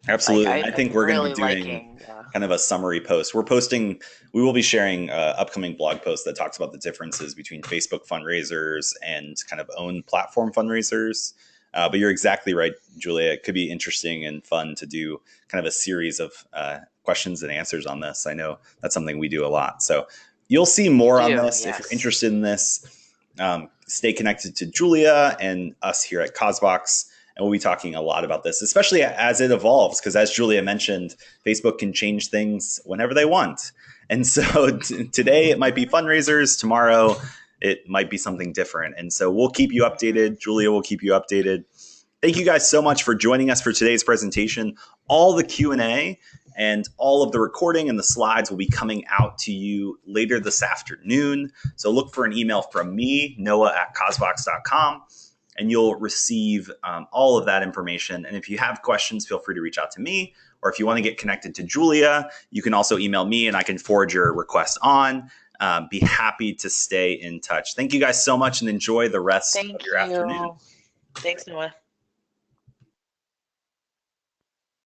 Absolutely. I think we're going to be doing kind of a summary post. We will be sharing upcoming blog posts that talks about the differences between Facebook fundraisers and kind of own platform fundraisers. But you're exactly right, Julia. It could be interesting and fun to do kind of a series of questions and answers on this. I know that's something we do a lot. So you'll see more on this. Yes. If you're interested in this, stay connected to Julia and us here at CauseVox. And we'll be talking a lot about this, especially as it evolves, because as Julia mentioned, Facebook can change things whenever they want. And so today it might be fundraisers, tomorrow it might be something different. And so we'll keep you updated. Julia will keep you updated. Thank you guys so much for joining us for today's presentation. All the Q&A and all of the recording and the slides will be coming out to you later this afternoon. So look for an email from me, noah@causevox.com. And you'll receive all of that information. And if you have questions, feel free to reach out to me. Or if you want to get connected to Julia, you can also email me and I can forward your request on. Be happy to stay in touch. Thank you guys so much and enjoy the rest of your afternoon. Thanks, Noah.